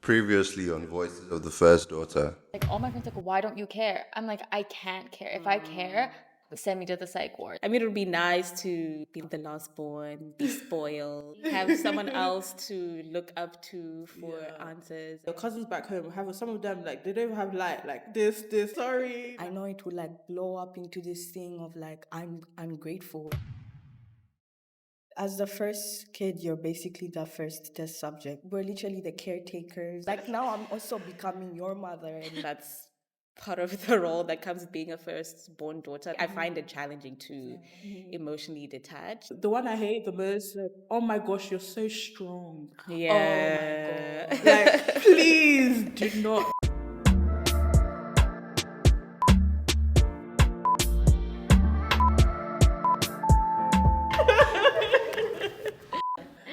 Previously on Voices of the First Daughter. Like all my friends are like, why don't you care? I'm like, I can't care. If I care, send me to the psych ward. I mean, it would be nice to be the last born, be spoiled, have someone else to look up to for answers. Your cousins back home have some of them like they don't even have light, like this, sorry. I know it would like blow up into this thing of like I'm grateful. As the first kid, you're basically the first test subject. We're literally the caretakers. Like now I'm also becoming your mother, and That's part of the role that comes with being a firstborn daughter. I find it challenging to emotionally detach. The one I hate the most, like, oh my gosh, you're so strong. Yeah. Oh my god. Like, please do not.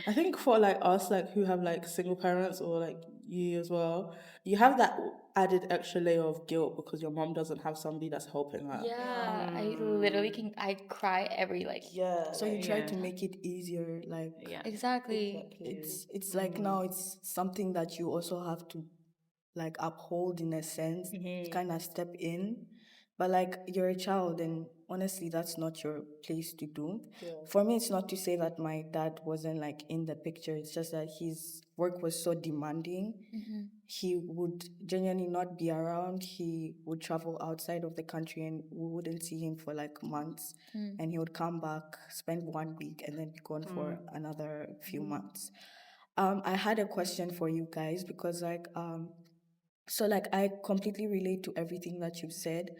I think for like us, like who have like single parents or like you as well, you have that added extra layer of guilt because your mom doesn't have somebody that's helping her. Yeah, I literally I cry every so you try to make it easier. Like exactly. it's like now it's something that you also have to like uphold in a sense, kind of step in. But like you're a child, and honestly, that's not your place to do. For me, it's not to say that my dad wasn't like in the picture. It's just that his work was so demanding. He would genuinely not be around. He would travel outside of the country, and we wouldn't see him for like months. And he would come back, spend 1 week, and then be gone for another few months. I had a question for you guys because so like I completely relate to everything that you've said.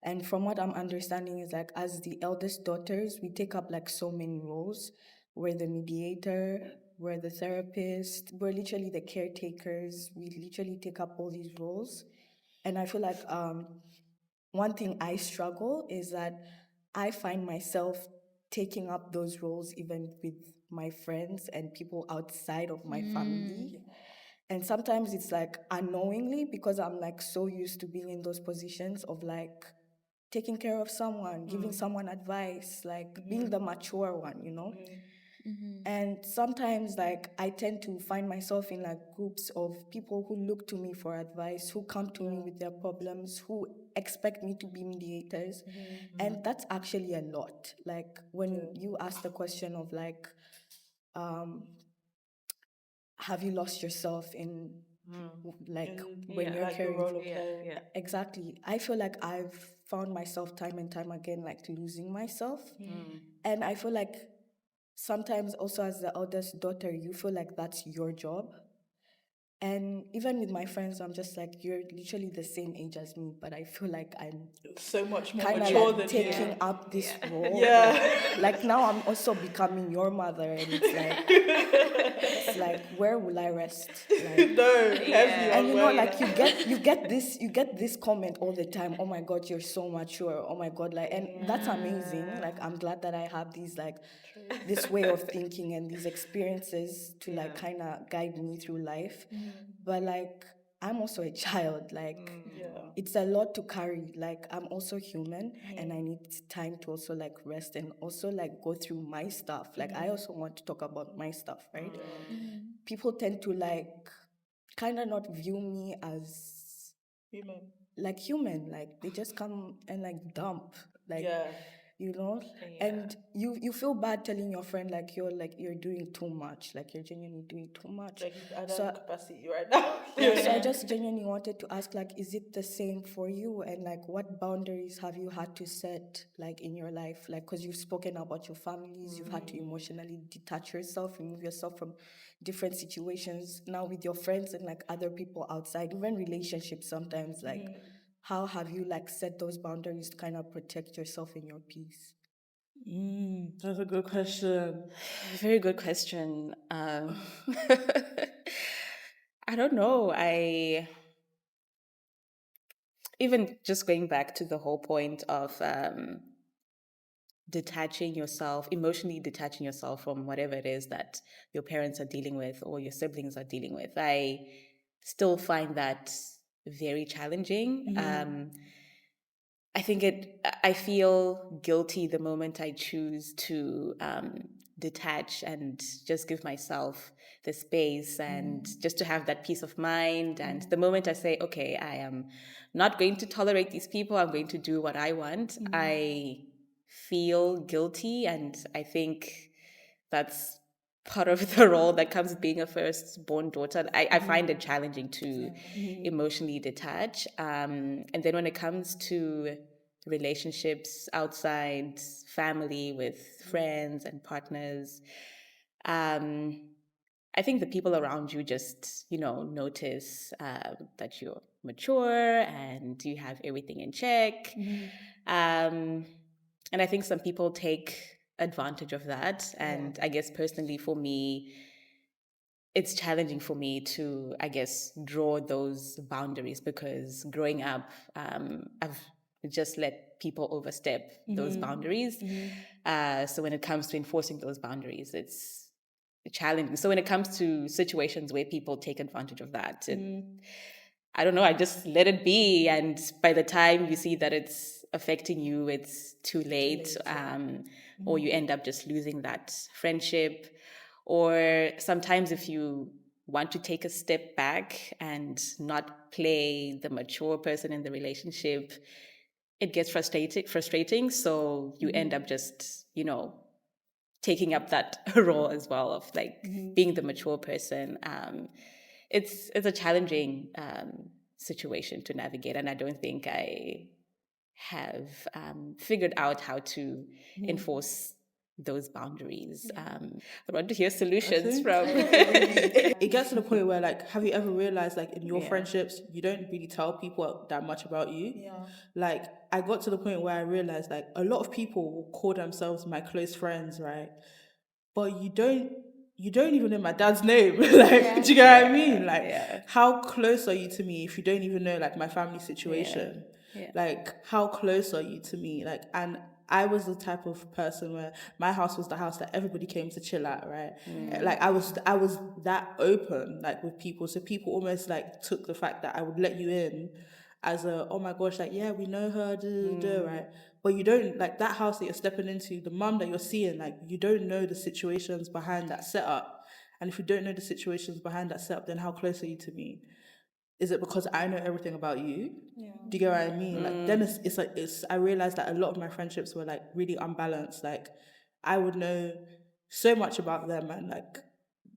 And from what I'm understanding is like as the eldest daughters, we take up like so many roles. We're the mediator, we're the therapist, we're literally the caretakers. We literally take up all these roles. And I feel like one thing I struggle is that I find myself taking up those roles even with my friends and people outside of my family. And sometimes it's like unknowingly because I'm like so used to being in those positions of like taking care of someone, giving someone advice, like being the mature one, you know? And sometimes like I tend to find myself in like groups of people who look to me for advice, who come to me with their problems, who expect me to be mediators. And that's actually a lot. Like when you ask the question of like, have you lost yourself in like when you're like carrying the role of caring. exactly, I feel like I've found myself time and time again like losing myself. And I feel like sometimes also as the eldest daughter you feel like that's your job. And even with my friends, I'm just like, you're literally the same age as me, but I feel like I'm So much more kind of mature like than taking you. up this role. Yeah. Like now I'm also becoming your mother, and it's like where will I rest? Like, No, heavy and on you know, where like you get this comment all the time. Oh my God, you're so mature. Oh my God, like, and that's amazing. Like, I'm glad that I have these like this way of thinking and these experiences to like kind of guide me through life. But like, I'm also a child. Like, it's a lot to carry. Like, I'm also human, and I need time to also like rest and also like go through my stuff. Like, I also want to talk about my stuff, right? People tend to like kind of not view me as human. Like they just come and like dump, like you know. And you feel bad telling your friend like you're doing too much, like you're genuinely doing too much. like I So don't capacity right now. so I just genuinely wanted to ask, like, is it the same for you? And like, what boundaries have you had to set, like, in your life? Like, because you've spoken about your families, you've had to emotionally detach yourself, remove yourself from different situations. Now with your friends and like other people outside, even relationships sometimes, like, how have you like set those boundaries to kind of protect yourself and your peace? That's a good question. Very good question. I don't know. Even just going back to the whole point of detaching yourself, emotionally detaching yourself from whatever it is that your parents are dealing with or your siblings are dealing with. I still find that very challenging. I feel guilty the moment I choose to detach and just give myself the space and just to have that peace of mind. And the moment I say, okay, I am not going to tolerate these people, I'm going to do what I want, I feel guilty. And I think that's part of the role that comes with being a firstborn daughter. I find it challenging to emotionally detach. And then when it comes to relationships outside family, with friends and partners, I think the people around you just, notice that you're mature and you have everything in check. And I think some people take advantage of that. And I guess personally for me, it's challenging for me to, I guess, draw those boundaries, because growing up, I've just let people overstep those boundaries. So when it comes to enforcing those boundaries, it's challenging. So when it comes to situations where people take advantage of that, I don't know, I just let it be. And by the time you see that it's affecting you, it's too late. Or you end up just losing that friendship. Or sometimes if you want to take a step back and not play the mature person in the relationship, it gets frustrating. So you end up just, taking up that role as well of like being the mature person. It's a challenging situation to navigate, and I don't think I have figured out how to enforce those boundaries. I want to hear solutions from. It gets to the point where, like, have you ever realized, like, in your friendships, you don't really tell people that much about you? Yeah. Like, I got to the point where I realized, like, a lot of people will call themselves my close friends, right? But you don't even know my dad's name. Like, do you get what I mean? Like, how close are you to me if you don't even know, like, my family situation? Like, how close are you to me? Like, and I was the type of person where my house was the house that everybody came to chill at, right? Like, I was that open, like, with people. So people almost like took the fact that I would let you in as a, oh my gosh, like, yeah, we know her, right? But you don't, like, that house that you're stepping into, the mum that you're seeing, like, you don't know the situations behind that setup. And if you don't know the situations behind that setup, then how close are you to me? Is it because I know everything about you? Yeah. Do you get what I mean? Like, then it's like, I realized that a lot of my friendships were like really unbalanced. Like, I would know so much about them, and like,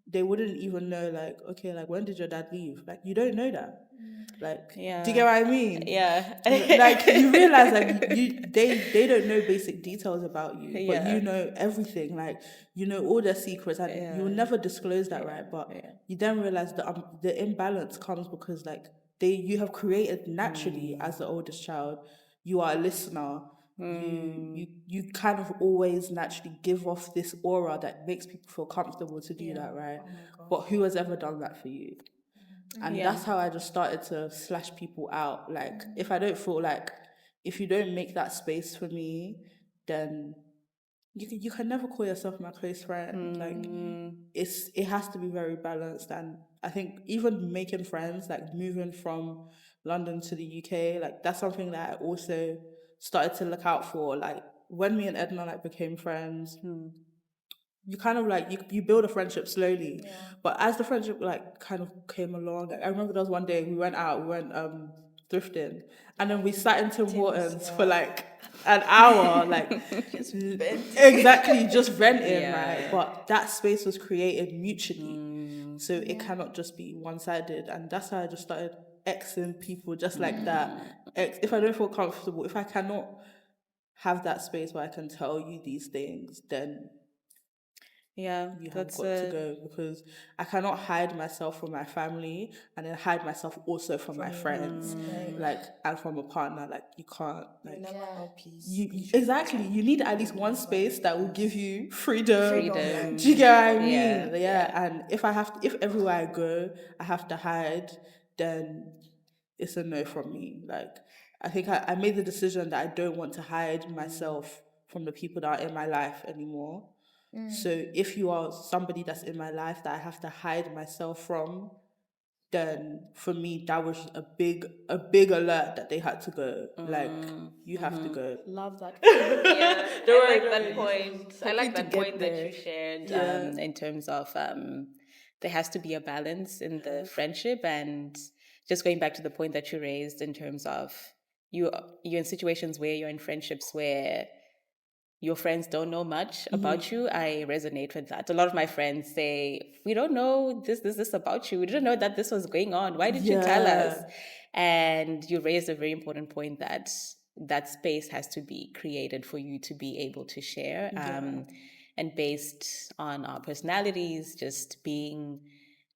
they wouldn't even know, like, okay, like, when did your dad leave? Like, you don't know that. Like, do you get what I mean? Yeah. Like, you realize, like, they don't know basic details about you, but you know everything. Like, you know all their secrets, and you will never disclose that, right? But you then realize that the imbalance comes because, like, you have created naturally as the oldest child. You are a listener. You kind of always naturally give off this aura that makes people feel comfortable to do that, right? Oh my gosh. But who has ever done that for you? And that's how I just started to slash people out. Like, if I don't feel like, if you don't make that space for me, then you can never call yourself my close friend. Like, it has to be very balanced. And I think even making friends, like moving from London to the UK, like, that's something that I also started to look out for. Like, when me and Edna like became friends, you kind of like, you build a friendship slowly. But as the friendship like kind of came along, like, I remember there was one day we went thrifting, and then we sat in Tim Hortons for like an hour, like, Just venting. exactly, just venting, right? But that space was created mutually, so it cannot just be one-sided. And that's how I just started Xing people just like that. If I don't feel comfortable, if I cannot have that space where I can tell you these things, then you have got to go, because I cannot hide myself from my family and then hide myself also from my friends, like, and from a partner. Like, you can't, like, You never have peace. Exactly, you need at least one space that will give you freedom. Freedom. Do you get what I mean? And if everywhere I go I have to hide, then it's a no from me. Like, I think I made the decision that I don't want to hide myself from the people that are in my life anymore. So if you are somebody that's in my life that I have to hide myself from, then for me that was a big alert that they had to go. Like, you have to go. Love that. Yeah, Don't I worry, like don't that worry. point. I Hoping like to that get point that you there. shared Yeah. in terms of there has to be a balance in the friendship, and just going back to the point that you raised in terms of you're in situations where you're in friendships where your friends don't know much about you. I resonate with that. A lot of my friends say, we don't know this about you. We didn't know that this was going on. Why didn't you tell us? Yeah. And you raised a very important point that that space has to be created for you to be able to share. And based on our personalities, just being,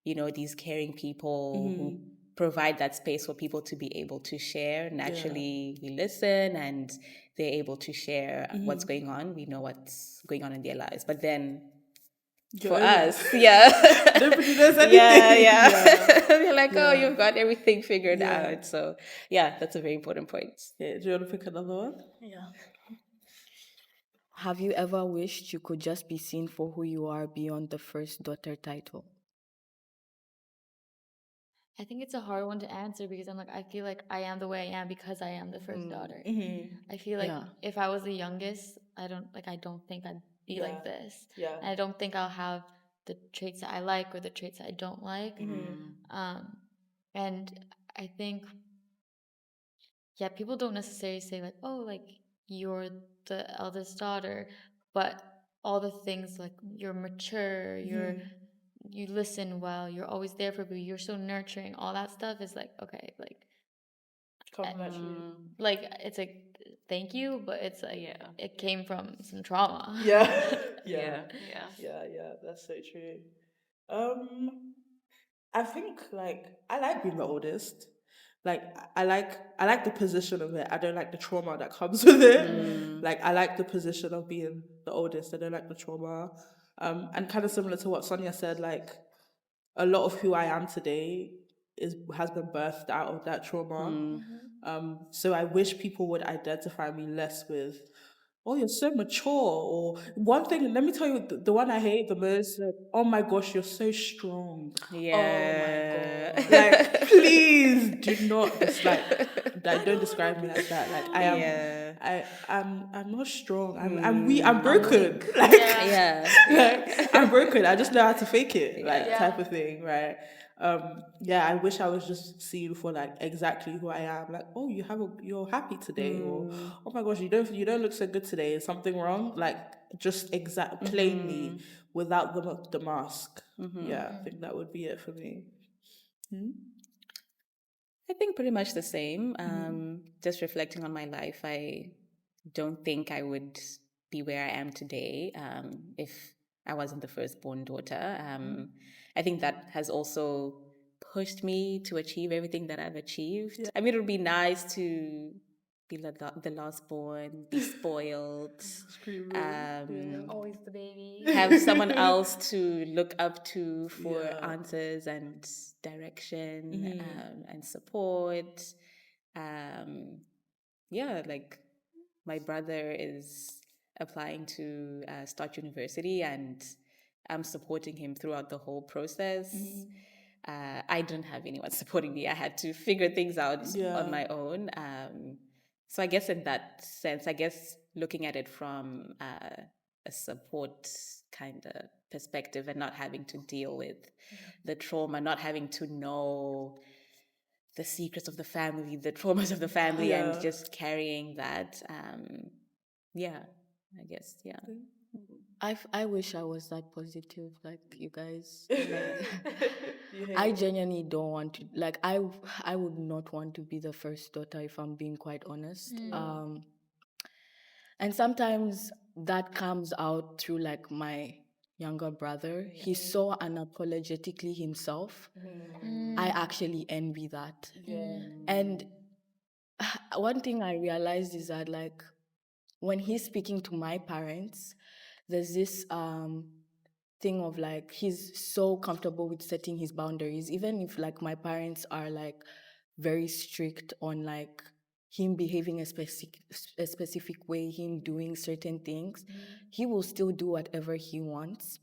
these caring people who provide that space for people to be able to share. Naturally, we listen and they're able to share what's going on. We know what's going on in their lives. But then for us, nobody knows anything. yeah. They're like, oh, you've got everything figured Yeah. out. So yeah, that's a very important point. Yeah, do you want to pick another one? Yeah. Have you ever wished you could just be seen for who you are beyond the first daughter title? I think it's a hard one to answer because I'm like, I feel like I am the way I am because I am the first daughter. I feel like Yeah. if I was the youngest, I don't think I'd be like this. Yeah. And I don't think I'll have the traits that I like or the traits that I don't like. And I think, yeah, people don't necessarily say like, oh, like you're the eldest daughter, but all the things like you're mature, you listen well, you're always there for people, you're so nurturing, all that stuff is like, okay, like like it's like thank you, but it's like it came from some trauma. Yeah, that's so true. I think like I like being the oldest. Like I like the position of it. I don't like the trauma that comes with it. Like I like the position of being the oldest. I don't like the trauma. And kind of similar to what Sonia said, like a lot of who I am today has been birthed out of that trauma. So I wish people would identify me less with, oh, you're so mature. Or one thing, let me tell you, the one I hate the most, like, oh my gosh, you're so strong. Yeah. Oh my God. Like, please do not don't describe me like that. Like I am, Yeah. I'm not strong. I'm broken. Like, like I'm broken. I just know how to fake it, like type of thing, right? Yeah, I wish I was just seen for like exactly who I am. Like, oh, you're happy today, or oh my gosh, you don't look so good today. Is something wrong? Like, just plainly without the mask. Yeah, I think that would be it for me. I think pretty much the same. Just reflecting on my life, I don't think I would be where I am today if I wasn't the firstborn daughter. I think that has also pushed me to achieve everything that I've achieved. I mean, it would be nice to be the last born, be spoiled, Always the baby. have someone else to look up to for answers and direction and support. Like my brother is applying to start university, and I'm supporting him throughout the whole process. I didn't have anyone supporting me. I had to figure things out on my own. So I guess in that sense, I guess looking at it from a support kind of perspective and not having to deal with the trauma, not having to know the secrets of the family, the traumas of the family, and just carrying that. I guess, I wish I was that positive like you guys. I genuinely don't want to, like, I would not want to be the first daughter if I'm being quite honest. And sometimes that comes out through like my younger brother. He's so unapologetically himself. I actually envy that. And one thing I realized is that like when he's speaking to my parents, there's this thing of like he's so comfortable with setting his boundaries, even if like my parents are like very strict on like him behaving a specific way, him doing certain things. He will still do whatever he wants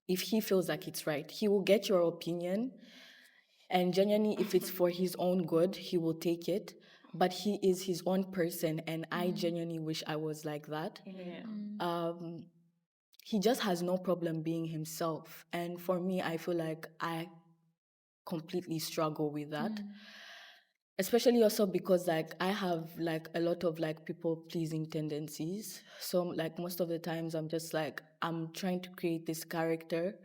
if he feels like it's right. He will get your opinion And genuinely, if it's for his own good, he will take it. But he is his own person, and I genuinely wish I was like that. He just has no problem being himself. And for me, I feel like I completely struggle with that. Especially also because like I have like a lot of like people pleasing tendencies. So like most of the times I'm just like I'm trying to create this character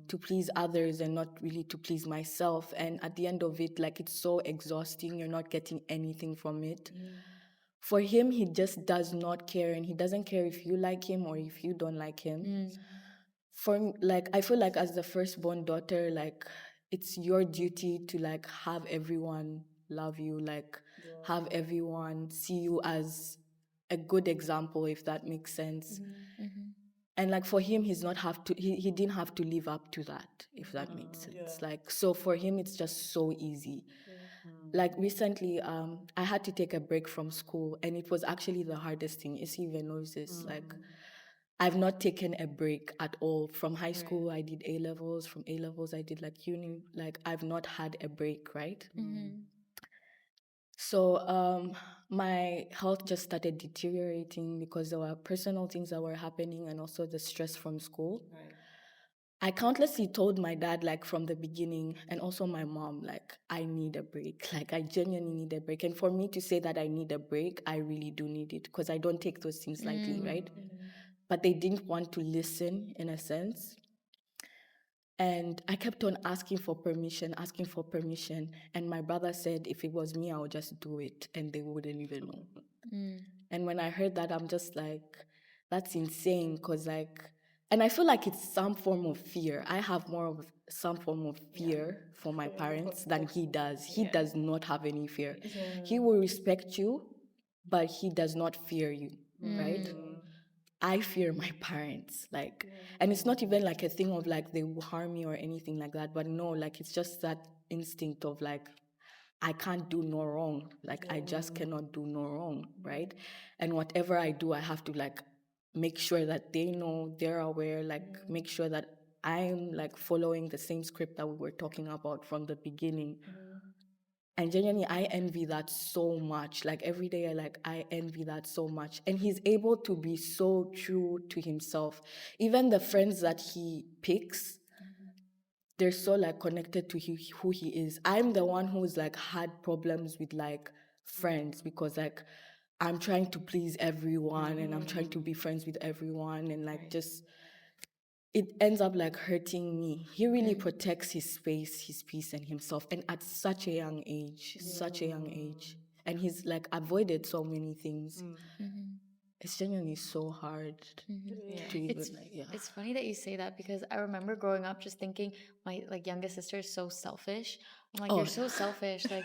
to please others and not really to please myself. And at the end of it, like it's so exhausting. You're not getting anything from it. For him, he just does not care, and he doesn't care if you like him or if you don't like him. Like I feel like as the firstborn daughter, like it's your duty to like have everyone love you, like have everyone see you as a good example, if that makes sense. And like for him, he didn't have to live up to that, if that makes sense. Like so for him it's just so easy. Like recently, I had to take a break from school, and it was actually the hardest thing. Issy even knows this. Like I've not taken a break at all. From high school, I did A levels. From A levels, I did like uni. Like I've not had a break, right? So my health just started deteriorating because there were personal things that were happening, and also the stress from school. I countlessly told my dad, like from the beginning, and also my mom, like, I need a break. Like, I genuinely need a break. And for me to say that I need a break, I really do need it because I don't take those things lightly, right? But they didn't want to listen in a sense. And I kept on asking for permission. And my brother said, if it was me, I would just do it and they wouldn't even know. And when I heard that, I'm just like, that's insane. Because, like, and I feel like it's some form of fear. I have more of some form of fear for my parents than he does. He does not have any fear. He will respect you, but he does not fear you, right? I fear my parents, like, and it's not even like a thing of like they will harm me or anything like that, but no, like it's just that instinct of like, I can't do no wrong, like I just cannot do no wrong, right? And whatever I do, I have to like make sure that they know, they're aware, like make sure that I'm like following the same script that we were talking about from the beginning. And genuinely, I envy that so much. Like every day, I envy that so much. And he's able to be so true to himself. Even the friends that he picks, they're so like connected to who he is. I'm the one who's like had problems with like friends because like I'm trying to please everyone and I'm trying to be friends with everyone and like just it ends up like hurting me. He really protects his space, his peace, and himself. And at such a young age, such a young age. And he's like avoided so many things. It's genuinely so hard to even It's funny that you say that because I remember growing up just thinking my like youngest sister is so selfish. I'm like, you're so selfish. Like,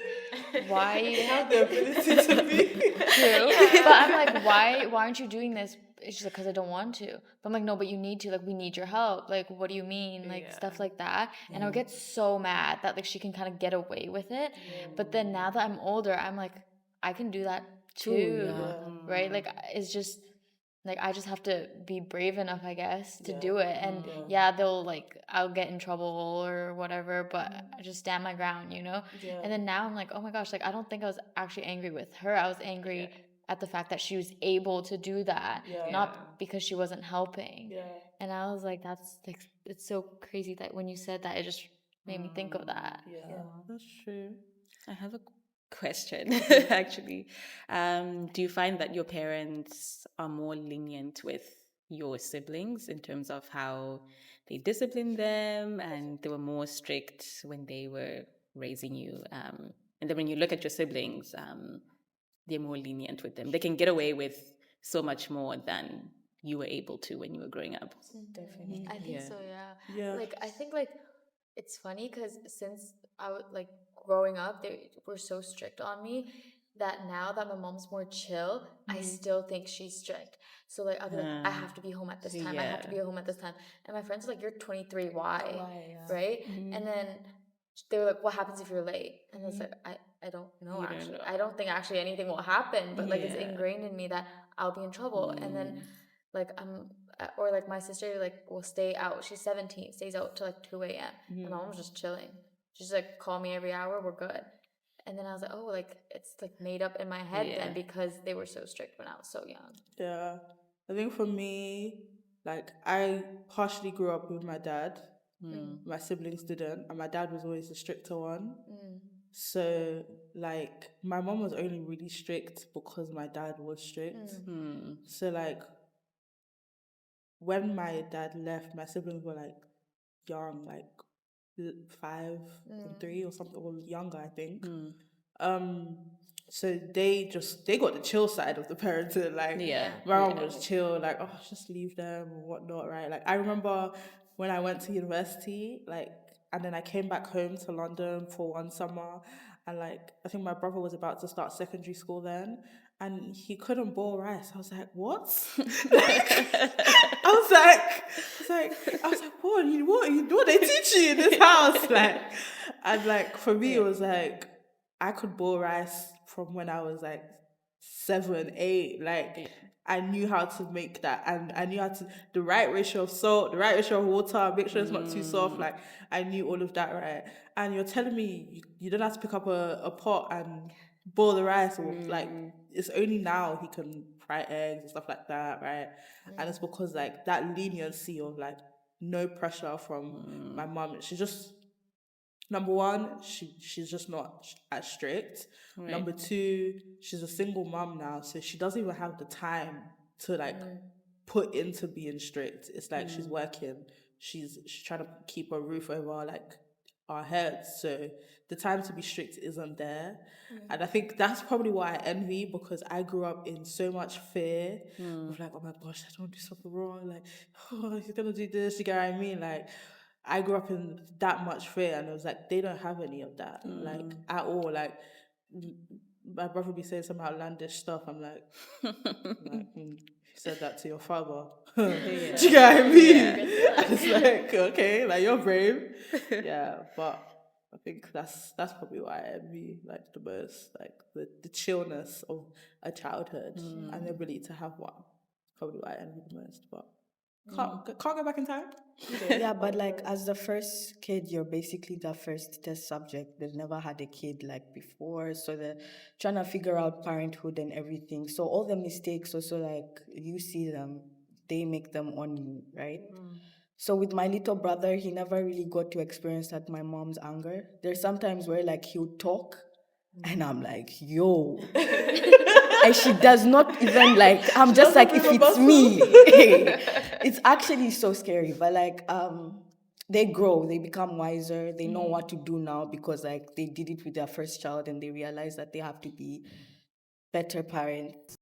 why? They have the ability to be. True. But I'm like, why aren't you doing this? It's just like, because I don't want to. But I'm like, no, but you need to. Like, we need your help. Like, what do you mean? Like, stuff like that. And I would get so mad that, like, she can kind of get away with it. But then now that I'm older, I'm like, I can do that too. Right? Like, it's just, like, I just have to be brave enough, I guess, to do it. And they'll, like, I'll get in trouble or whatever, but I just stand my ground, you know? And then now I'm like, oh my gosh, like, I don't think I was actually angry with her. I was angry at the fact that she was able to do that, not because she wasn't helping. And I was like, that's like, it's so crazy that when you said that, it just made me think of that. That's true. I have a question, actually. Do you find that your parents are more lenient with your siblings in terms of how they discipline them and they were more strict when they were raising you? And then when you look at your siblings, they're more lenient with them. They can get away with so much more than you were able to when you were growing up. definitely. I think so, Yeah. Like, I think, like, it's funny because since I would, like, growing up, they were so strict on me that now that my mom's more chill, I still think she's strict. So, like, I'll be like, I have to be home at this time. I have to be home at this time. And my friends are like, you're 23, why? Right? And then they were like, what happens if you're late? And it's like, I don't know, actually. I don't think actually anything will happen, but, like, it's ingrained in me that I'll be in trouble. And then, like, or like my sister like will stay out. She's 17, stays out till like 2 a.m. And my mom's just chilling. Just like call me every hour, we're good. And then I was like, oh, like it's like made up in my head then because they were so strict when I was so young. Yeah. I think for me, like I partially grew up with my dad. My siblings didn't, and my dad was always the stricter one. So like my mom was only really strict because my dad was strict. So like when my dad left, my siblings were like young, like 5 and 3 or something, or younger, I think. So they got the chill side of the parenting. Like my mom was chill, like, oh, just leave them and whatnot, right? Like I remember when I went to university, like, and then I came back home to London for one summer, and like I think my brother was about to start secondary school then, and he couldn't boil rice. I was like, what? I was like, what they teach you in this house? Like, and like for me, it was like I could boil rice from when I was like 7, 8. Like I knew how to make that, and I knew how to the right ratio of salt, the right ratio of water, make sure it's not too soft. Like I knew all of that, right? And you're telling me you don't have to pick up a pot and boil the rice, or like it's only now he can fry eggs and stuff like that, right? And it's because like that leniency of like no pressure from my mom. She just number one, she's just not as strict. Number two, she's a single mom now, so she doesn't even have the time to like put into being strict. It's like she's working, she's trying to keep a roof over like our heads, so the time to be strict isn't there. And I think that's probably what I envy, because I grew up in so much fear of like, oh my gosh, I don't want to do something wrong, like, oh, he's gonna do this, you get what I mean? Like I grew up in that much fear, and it was like they don't have any of that, like at all. Like my brother would be saying some outlandish stuff. I'm like, you said that to your father. Do you get what I mean? It's like, okay, like you're brave. Yeah, but I think that's probably why I envy like the most, like the chillness of a childhood and the ability to have one. Probably why I envy the most, but can't go back in time. Yeah, but like as the first kid, you're basically the first test subject. They've never had a kid like before, so they're trying to figure out parenthood and everything. So all the mistakes also, like you see them, they make them on you, right? So with my little brother, he never really got to experience that my mom's anger. There's sometimes where like he'll talk and I'm like, yo. And she does not even like, I'm just like, if it's me. It's actually so scary. But like they grow, they become wiser, they know what to do now, because like they did it with their first child and they realize that they have to be better parents.